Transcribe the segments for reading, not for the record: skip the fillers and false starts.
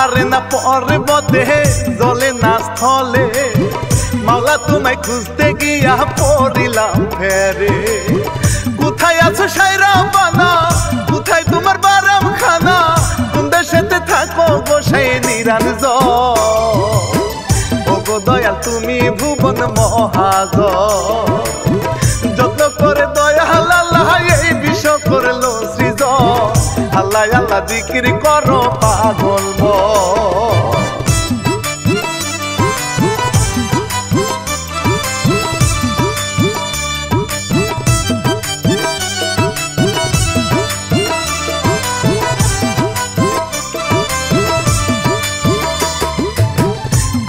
পাহাড়ে না পর্বতে জলে না স্থলে মাওলা তোমায় খুঁজতে গিয়া পড়িলাম ফেরে। কোথায় আছো সাইরা বানা, কোথায় তোমার বারাম খানা, কোন দেশেতে থাকো গোসাই নিরঞ্জ। ওগো দয়াল তুমি ভুবন মহাজ, যত্ন করে দয়াল আল্লাহ এই বিশ্ব করলো সৃজ। আল্লাহ আল্লাহ জিকির করো পাগল মন।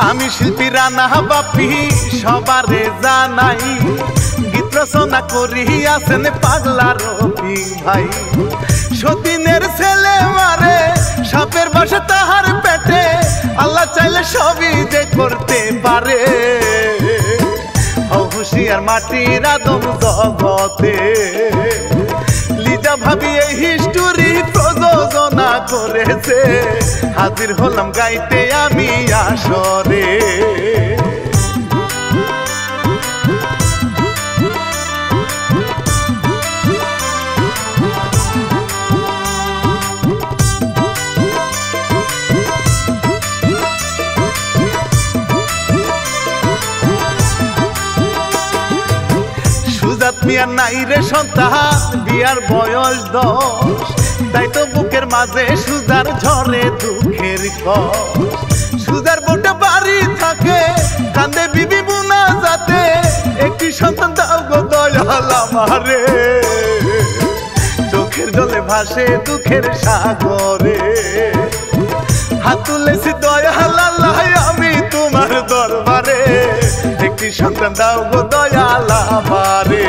আমি শিল্পী রানা বাপি সবারে জানাই, গীত রচনা করি আছেন পাগলা রবি ভাই। সতীনের ছেলে মারে সাপের বাসা তাহার পেটে, আল্লাহ চাইলে সবই যে করতে পারে। হুশিয়ার মাটির আদম জগতে লিজা ভাবি এই হিস্টোরি প্রযোজনা করেছে। হাজির হলাম গাইতে আমি আসরে। সুজাত মিয়ার নাই রে সন্তান, বিয়ার বয়স 10, তাই তো বুকের মাঝে সুজার ঝরে দুঃখের কষ্ট। সুজার বোটে বাড়ি থাকে কান্দে বিবি বুনা যাতে, একটি সন্তান দাও গো দয়াল আমারে। চোখের জলে ভাসে দুঃখের সাগরে, হাত তুলেছি দয়াল আল্লাহ আমি তোমার দরবারে। একটি সন্তান দাও গো দয়াল আমারে।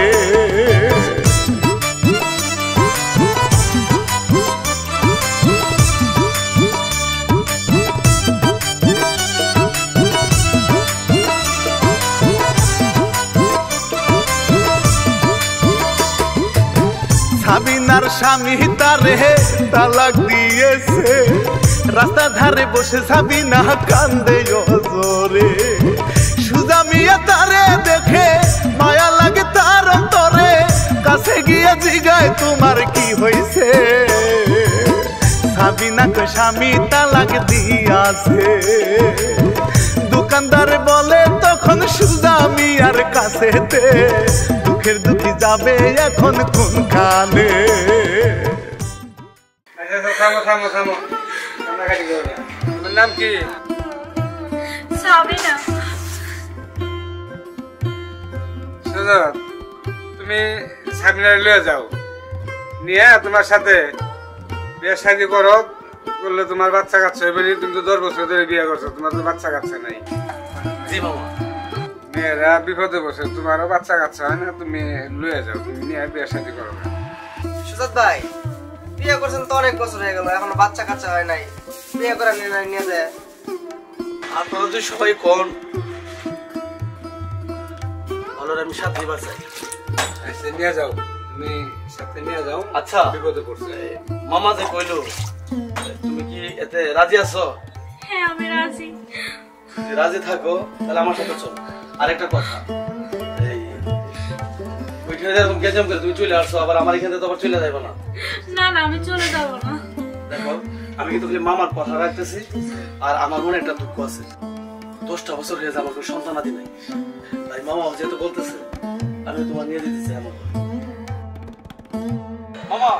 সাবিনার স্বামী তারে তালাক দিয়েছে, রাস্তা ধারে বসে সাবিনা কান্দে জোরে। সুজা মিয়া তারে দেখে মায়া লাগে তার অন্তরে, কাছে গিয়ে জিগায় তোমার কি হয়েছে। সাবিনাকে স্বামী তালাক দিয়াছে, দোকানদার বলে তখন সুজা মিয়ার কাছেতে, দুঃখের দুঃখী যাবে এখন কোনখানে। তোমার নাম কি? সাবিনা। সুজাত, তুমি সাবিনা লয়ে যাও, নিয়ে তোমার সাথে বিয়ে শাদী করো। করলে তোমার বাচ্চা কাচ্চা হবে। তুমি তো 10 বছর ধরে বিয়ে করছো, তোমার তো বাচ্চা কাচ্চা নাই। জি মামা। মেয়েরা বিপদে বসে, তোমারও বাচ্চা কাচ্চা হয় না, তুমি লয়ে যাও, তুমি নিয়ে বিয়ে শাদী করো। সুজাত ভাই, বিয়ে করছেন তো অনেক বছর হয়ে গেল, এখনো বাচ্চা কাচ্চা হয় নাই, বিয়ে করে নিয়ে যায়। আপনারা যদি সবাই কোন আমি সাথে নিবার চাই। আচ্ছা নিয়ে যাও, তুমি সাথে নিয়ে যাও। আচ্ছা বিপদে পড়ছে মামা যে কইলো, তুমি কি এতে রাজি আছো? হ্যাঁ আমি রাজি। যদি রাজি থাকো তাহলে আমার সাথে চলো। আরেকটা কথা, এই ওইখানে এরকম গেজাম করে তুমি চলে আসছো, আবার আমার এখানে তো আবার চলে যাবে না। না না আমি চলে যাবো না। দেখো আমি কিন্তু খালি মামার কথা রাখতেছি, আর আমার মনে একটা দুঃখ আছে। 10টা বছর হয়ে যায় আমার কোনো সন্তানাদি নাই, তাই মামা যেহেতু বলতেছে আমি তোমার নিয়ে দিতে চাই আমার মামা।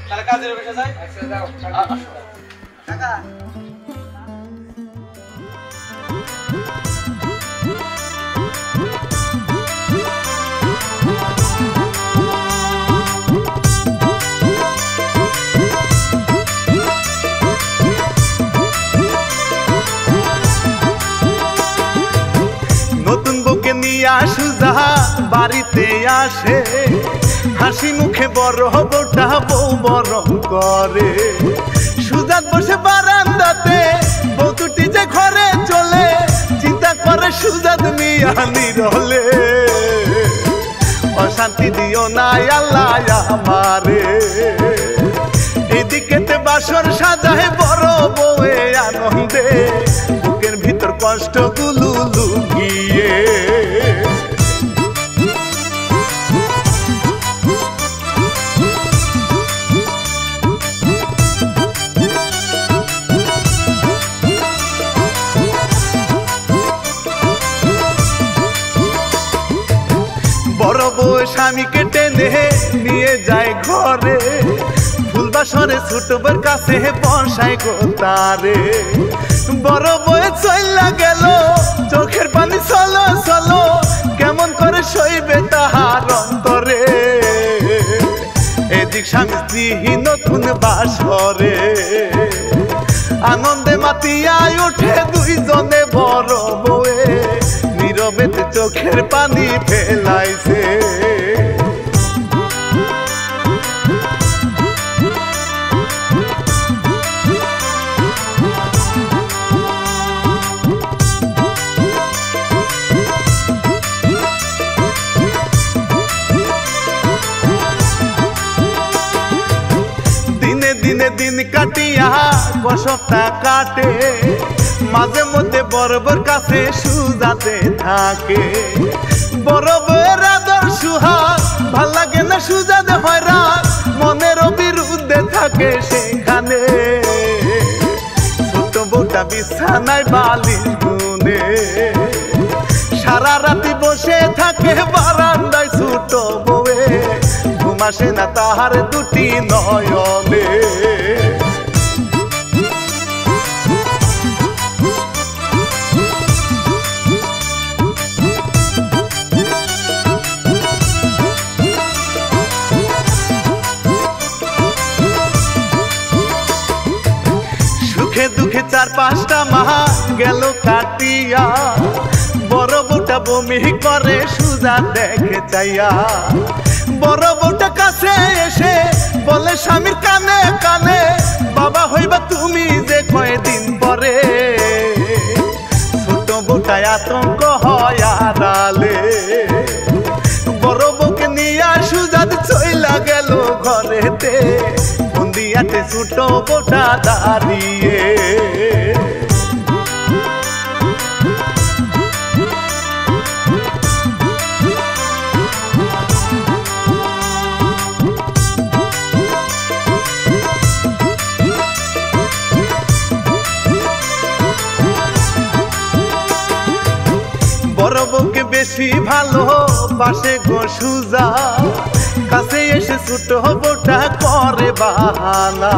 তাহলে কাজের অফিসে যাই। আচ্ছা যাও কাকা। নতুন বউকে নিয়ে সুজা বাড়িতে আসে, হাসি মুখে বড় বউটা বউ বরং করে। সুজাত বসে বারান্দাতে, বউ দুটি যে ঘরে চলে, চিন্তা করে সুজাত মিয়া নিরলে। অশান্তি দিও না আল্লাহ আমারে, এই এদিকেতে বাসর সাজায় বড় বউয়ে আনন্দে বুকের ভিতর কষ্টগুলো লুকিয়ে বড় বউ স্বামীকে টেনে নিয়ে যায় ঘরে ফুলবাসরে ছোট বউর কাছে বসায় গো তারে বড় বউ চইলা গেল চোখের পানি চলো চলো কেমন করে সইবে তাহার অন্তরে এদিক স্বামী স্ত্রী নতুন বাসরে আনন্দে মাতিয়ায় ওঠে দুইজনে বড় বউয়ে নীরবেতে চোখের পানি ফেলাইছে দিনে দিনে দিন কাটিয়া বসবটা কাটে মাঝে মধ্যে বড় বউর কাছে সুজাতে থাকে বড় বউয়ের আদর সুহাগ ভাল লাগে না সুজাতে হয় রাগ মনের বিরুদ্ধে থাকে সেখানে ছোট বউটা বিছানায় বালিশ গুনে সারা রাতি বসে থাকে বারান্দায় ছোট বউয়ে ঘুম আসে না তাহার দুটি নয়নে সুখে দুঃখে 4-5টা মাস গেল কাটিয়া বড় বউটা বমি করে সুজা দেখে চাইয়া বড় বউটা কাছে এসে বলে স্বামীর কানে কানে বাবা হইবা তুমি যে কয়েকদিন পরে ছোট বউটা আতঙ্ক হয় আড়ালে বড় বউকে নিয়ে সুজাত চইলা গেল ঘরেতে বন্দিয়াতে ছোট বউটা দাঁড়িয়ে বড় বউকে বেশি ভালো বাসে গো সুজা কাছে এসে ছোট বউটা করে বাহানা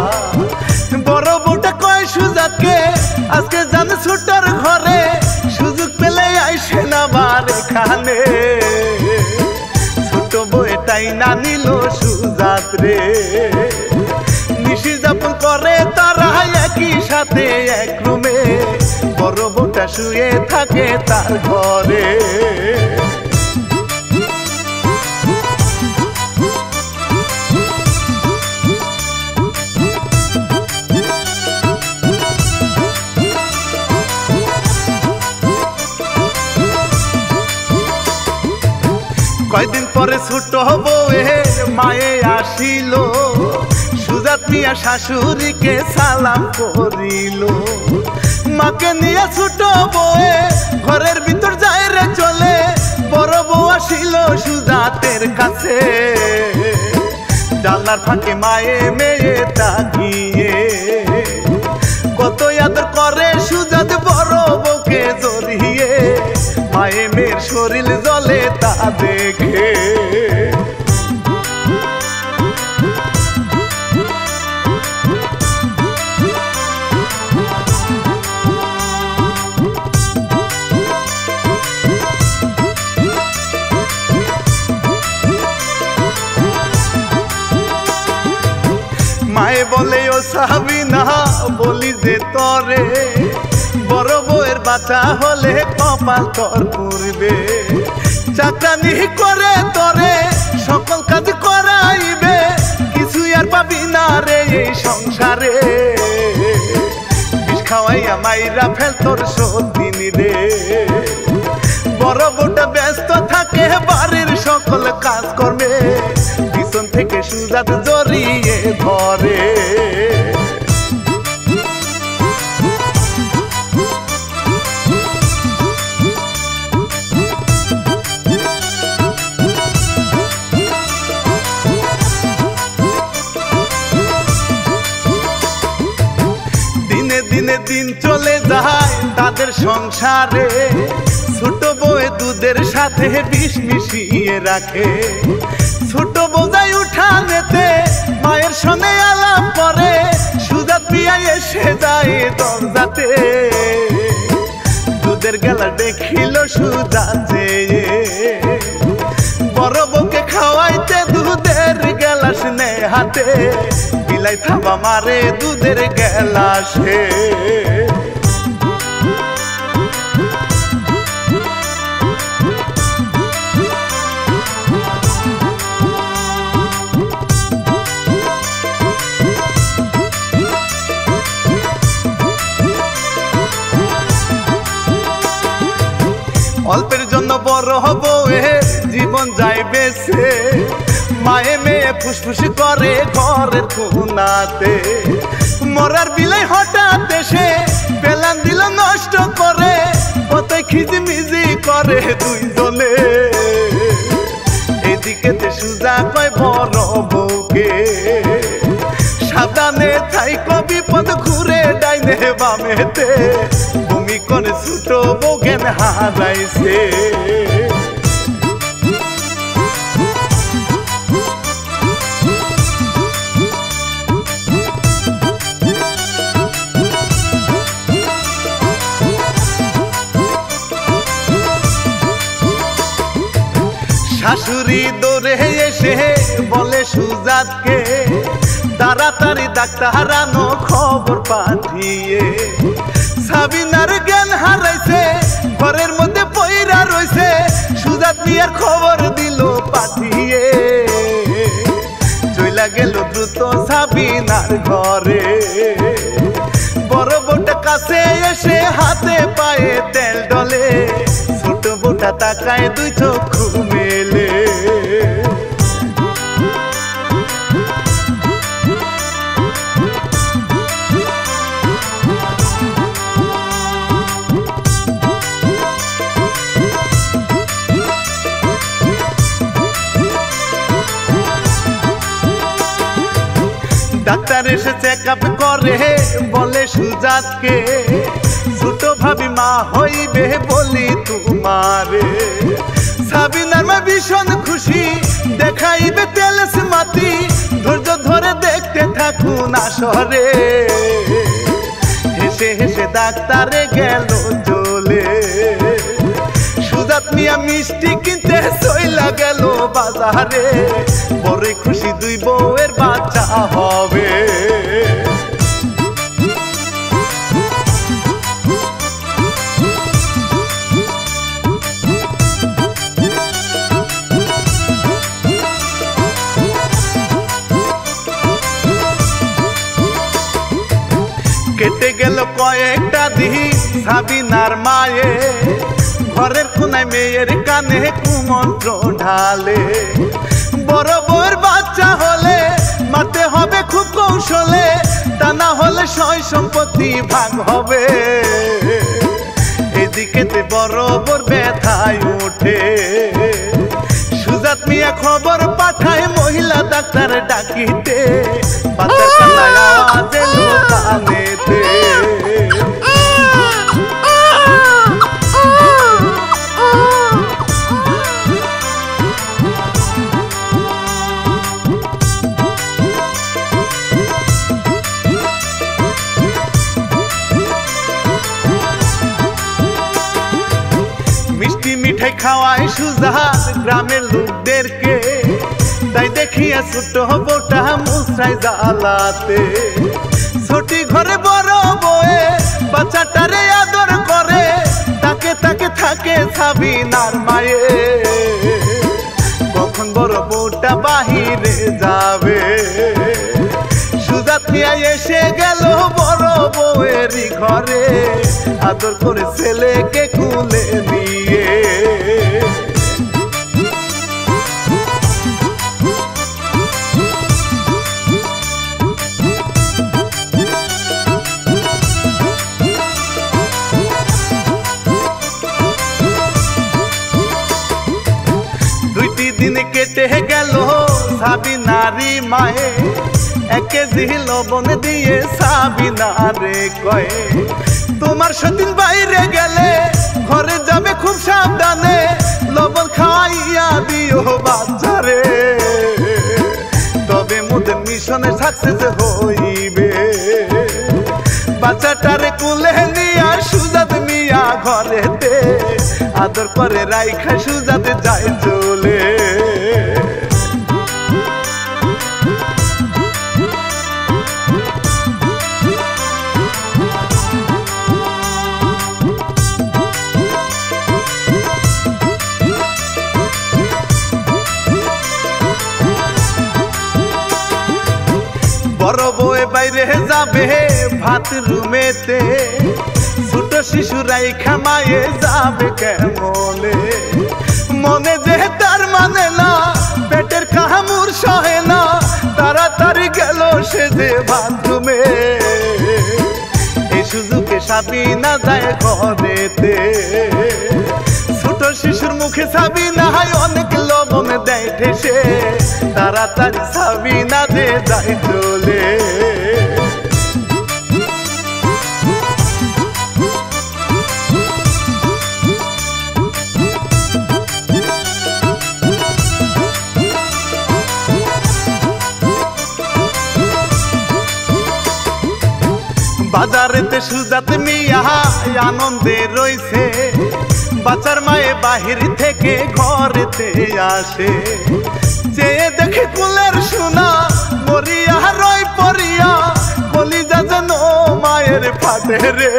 বড় বউটা কয় সুজাকে আজকে জানে ছোটর ঘরে সুযোগ পেলে আইসে না বার এখানে ছোট বউটাই না নিল সুজাত রে নিশি যাপন করে তারা একই সাথে এক রুমে বড় বউটা শুয়ে থাকে তার ঘরে কয়দিন পরে ছোট বউয়ের মায়ে আসিল সুজাত মিয়া শাশুড়িকে সালাম করিল মাকে নিয়ে ছোট বউয়ে ঘরের ভিতর যায় রে চলে বড় বউ আসিল সুজাতের কাছে জানলার ফাঁকে মায়ে মেয়ে তাকিয়ে কত আদর করে সুজাত বড় বউকে জড়িয়ে মায়ে মেয়ের শরীর জ্বলে তা দেখে মায়ে বলে ও সাবিনা বলি যে তরে বড় বউয়ের বাচ্চা হলে কপাল তোর পুরবে চাকরানি করে তরে সকল কাজ করাইবে কিছু আর পাবি না রে এই সংসারে বিষ খাওয়াইয়া মাইরা ফেল তোর সতীন রে বড় বউটা ব্যস্ত থাকে বাড়ির সকল কাজ কর্মে পিছন থেকে সুজাত জড়িয়ে ধরে তাদের সংসারে ছোট বউয়ে দুধের সাথে বিষ মিশিয়ে রাখে। ছোট বোঝাই উঠানেতে মায়ের সঙ্গে আলাপ করে, সুজাত মিয়া এসে যায় দরজাতে। দুধের গেলা দেখিল সুজাতে, বড় বউকে খাওয়াইতে দুধের গেলাস নে হাতে, বিলাই থাবা মারে দুধের গেলাসে। অল্পের জন্য বড় হব জীবন যায় বেছে, মায়ে মেয়ে ফুসফুস করে ঘরের কোনাতে। মরার বিলাই হঠাৎ এসে পেলান দিল নষ্ট করে, কতই খিজিমিজি করে দুইজনে। এদিকেতে সুজা কয় বড় বউকে, সাবধানে থাইকো বিপদ ঘুরে ডাইনে বামেতে, বমি করে ছোট বউ জ্ঞান হারাইছে। শাশুড়ি দৌড়ে এসে বলে সুজাতকে, তাড়াতাড়ি ডাক্তার আনো খবর পাঠিয়ে। সাবিনার জ্ঞান হারাইছে, ঘরের মধ্যে পইরা রইছে, সুজাত মিয়ার খবর দিল পাঠিয়ে। চইলা গেল দ্রুত সাবিনার ঘরে, বড় বউটা কাছে এসে হাতে পায়ে তেল ডলে, ছোট বউটা তাকায় দুই চক্ষু মেলে। ডাক্তার এসে চেক আপ করে, বলে সুজাতকে, ছোট ভাবি মা হইবে বলি তোমারে। সাবিনার মা ভীষণ খুশি, দেখাইবে তেলস মাতি, ধৈর্য ধরে দেখতে থাকুন আসরে। হেসে হেসে ডাক্তারে গেল চলে, সুজাত মিয়া মিষ্টি কিনতে চইলা গেল বাজারে, বড় খুশি দুই বউয়ের বাচ্চা হবে। কেটে গেল কয়েকটা দিন সাবিনার মায়ে, ঘরের কোনায় মেয়ের কানে কুমন্ত্র ঢালে। বড় বউয়ের বাচ্চা হলে মারতে হবে খুব কৌশলে, তা না হলে সয় সম্পত্তি ভাগ হবে। এদিকেতে বড় বউর ব্যথায় ওঠে, সুজাত মিয়া খবর পাঠায় মহিলা ডাক্তার ডাকিতে, বাচ্চার কান্নায় আওয়াজ এলো কানেতে। মিষ্টি মিঠাই খাওয়ায় সুজাত গ্রামের লোকদেরকে, তাই দেখিয়া ছোট বউটা মুছরাই জ্বালাতে। ছোটি ঘরে বড় বউয়ে বাচ্চাটারে আদর করে, তাকে তাকে থাকে সাবিনার মায়ে। কখন বড় বউটা বাহিরে যাবে, সুজাত মিয়া এসে গেল বড় বউয়েরই ঘরে, আদর করে ছেলেকে কুলে নিয়ে। দিন কেটে গেল সাবিনারি মায়ে, 1 কেজি লবণ দিয়ে সাবিনারে কয়ে, তোমার সতীন বাইরে গেলে ঘরে যাবে খুব সাবধানে লবণ খাওয়াইয়া দিও বাচ্চারে তবে মোদের মিশনে সাকসেস হইবে বাচ্চাটারে কুলে নিয়া সুজাত মিয়া ঘরেতে আদর করে রাইখা সুজাতে যায় চলে বড় বউ বাইরে যাবে ভাত রুমেতে ছোট শিশু রাইখা মায়ে যাবে কেমনে মনে যে তার মানে না পেটের কামড় সহে না তাড়াতাড়ি গেল সে যে বাথরুমে এই সুযোগে সাবিনা যায় ঘরেতে ছোট শিশুর মুখে সাবিনা হয় অনেক লবণ দেয় ঠেসে তাড়াতাড়ি সাবিনা দে যায় চলে বাজারেতে সুজাত মিয়া আনন্দে রইছে বাচ্চার মায়ে বাহির থেকে ঘরেতে আসে চেয়ে দেখে কুলের সোনা মরিয়া রই পরিয়া কলিজা যেন মায়ের ফাটে রে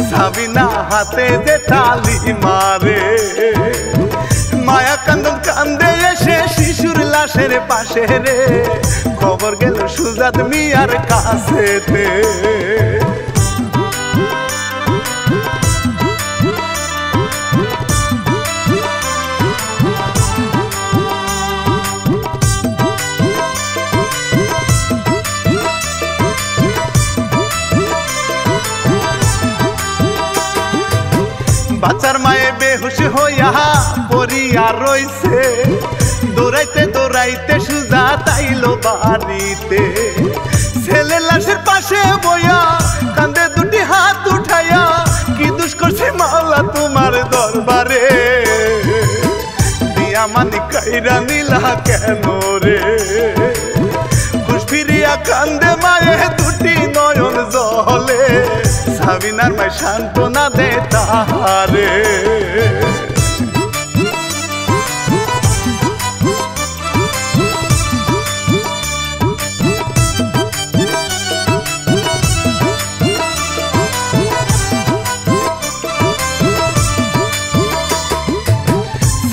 সাবিনা হাতে যে তালি মারে মায়া কান্দন কান্দে এসে শিশুর লাশের পাশে রে খবর গেল সুজাত মিয়ার কাছেতে বাচ্চার মায়ে বেহুশ হইয়া পড়িয়া রইছে দৌড়াইতে দৌড়াইতে সুজাত আইলো বাড়িতে ছেলে লাশের পাশে বইয়া কান্দে দুটি হাত উঠাইয়া কি দুষ করছে মাওলা তোমার দরবারে দিয়া মানি কাইরা নিলা কেন রে খুশ ফিরিয়া কান্দে মায়ে দুটি নয়ন জলে সাবিনার মায় সান্ত্বনা দে তাহারে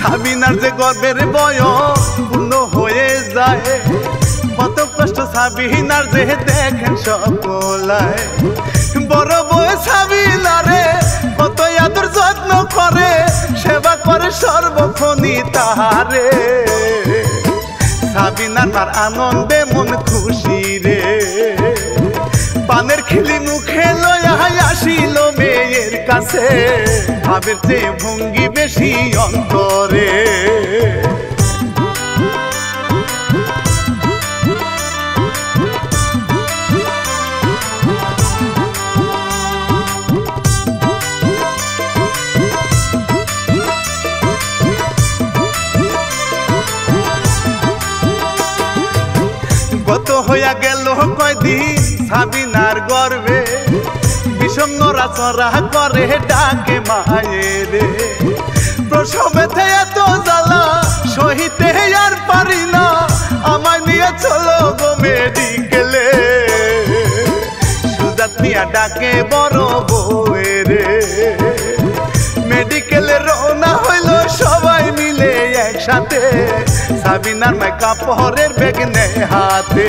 সাবিনার যে গর্বের বয়স পূর্ণ হয়ে যায় কত কষ্ট সাবিনার যে দেখেন সকলায় বড় বউ সাবিনারে কত আদর যত্ন করে সেবা করে সর্বক্ষণই তাহারে সাবিনার মার আনন্দে মন খুশি রে পানের খিলি মুখে লয়া আসিল মেয়ের কাছে ভাবের চেয়ে ভঙ্গি বেশি অন্তরে কত হইয়া গেল কয়দিন সাবিনার গর্বে বিষম নড়াচড়া করে ডাকে মায়েরে প্রসবেতে এত জ্বালা সহিতে আর পারি না আমায় নিয়ে চলো গো মেডিকেলে সুজাত মিয়া ডাকে বড় বউরে মেডিকেলে রওনা হইল সবাই মিলে একসাথে সাবিনার মায় কাপড়ের ব্যাগ নেয় হাতে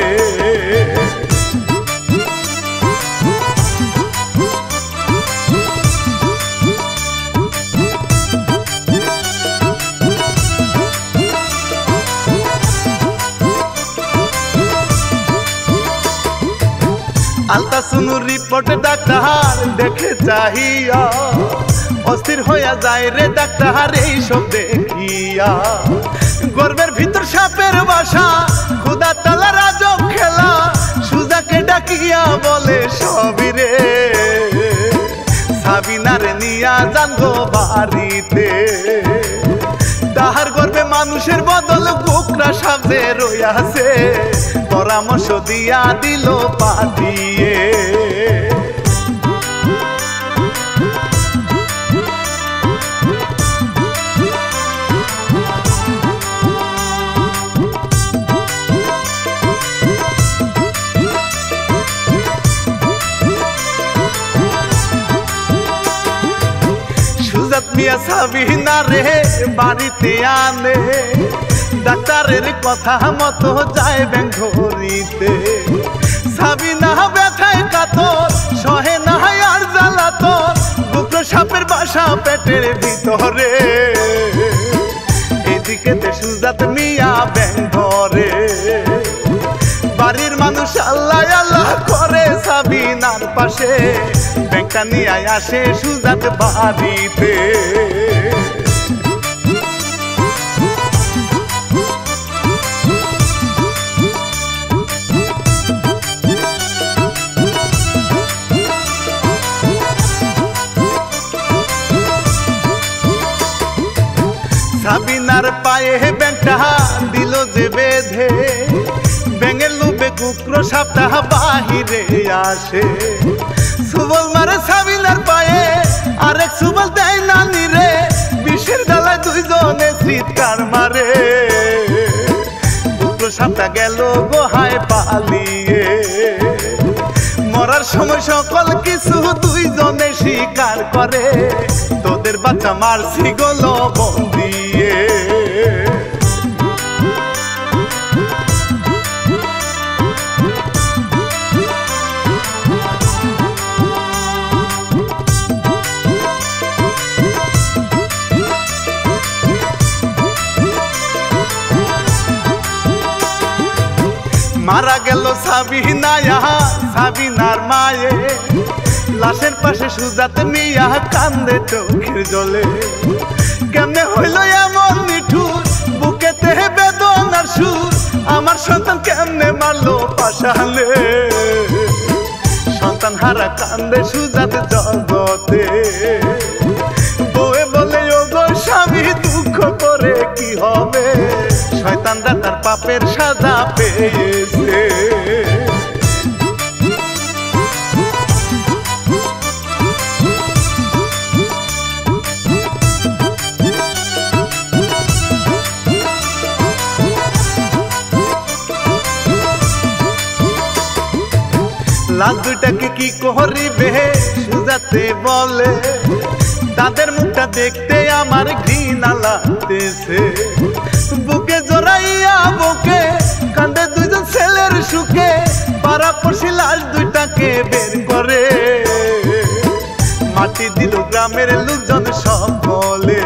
আলতাসুনুর রিপোর্ট ডাক্তার দেখে চাহিয়া অস্থির হইয়া যায় রে ডাক্তার এই সব দেখিয়া গর্বের ভিতর সাপের বাসা খুদা তালার আজব খেলা সুজাকে ডাকিয়া বলে সবই রে বাড়িতে তাহার গর্বে মানুষের বদল গোকরা সাজে রইয়াছে পরামর্শ দিয়া দিল পাঠিয়ে মিয়া সাবিনা রে বাড়িতে আনে ডাক্তারের কথা মতো যায় বেঙ্গরিতে সাবিনা ব্যথায় কাতর সহে না আর জ্বালাতন বুক সাপের বাসা পেটের ভিতরে এদিকে সুজাত মিয়া বেঙ্গরে বাড়ির মানুষ আল্লাহ আল্লাহ করে সাবিনার পাশে ব্যাংকটা নিয়ে আসে সুজাত বাড়িতে সাবিনার পায়ে ব্যাংকটা দিল যে বেঁধে ব্যাঙের লোভে কুকুর সাপটা বাহিরে আসে সুবল মারে সাবিনার পায়ে আরেক সুবল দেয় নানি রে বিষের ডালায় দুইজনে চিৎকার মারে কুকুর সাপটা গেল গোহায় পালিয়ে মরার সময় সকল কিছু দুইজনে স্বীকার করে তোদের বাচ্চা মারছি গল বন্দিয়ে মারা গেল সাবিনা সাবিনার মায়ে লাশের পাশে সুজাত মিয়া কান্দে চোখের জলে কেমনে হইল এমন নিঠুর বুকেতে বেদনার সুর আমার সন্তান কেমনে মারলো পাশালে সন্তান হারা কান্দে সুজাত জগতে বউয়ে বলে ও গো স্বামী দুঃখ করে কি হবে শয়তানরা তার পাপের সাজা পেয়েছে লাশ দুটাকে কি করিবে সুজাতে বলে তাদের মুখটা দেখতে আমার ঘৃণা লাগতেছে বুকে জড়াইয়া বুকে কান্দে দুইজন ছেলের সুখে পাড়াপড়শি লাশ দুইটাকে বের করে মাটি দিল গ্রামের লোকজন সকলে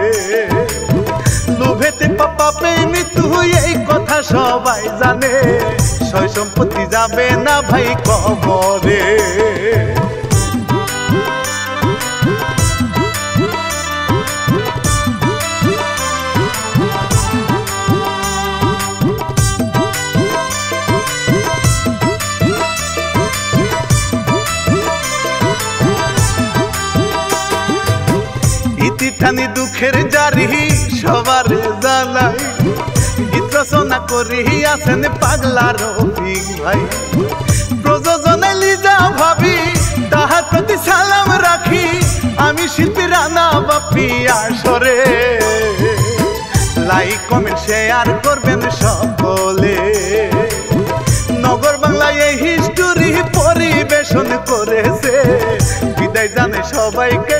লোভেতে পাপে মৃত্যু এই কথা সবাই জানে সয় সম্পত্তি যাবে না ভাই কবরে ইতিঠানি দুঃখের জারি সবার জানাই গীত রচনা করি আছেন পাগলা রফিক ভাই প্রযোজনে লিজা ভাবি তাহার প্রতি সালাম রাখি আমি শিল্পী রানা বাপি আসরে লাইক কমেন্ট শেয়ার করবেন সকলে নগর বাংলায় এই হিস্টোরি পরিবেশন করেছে বিদায় জানে সবাইকে।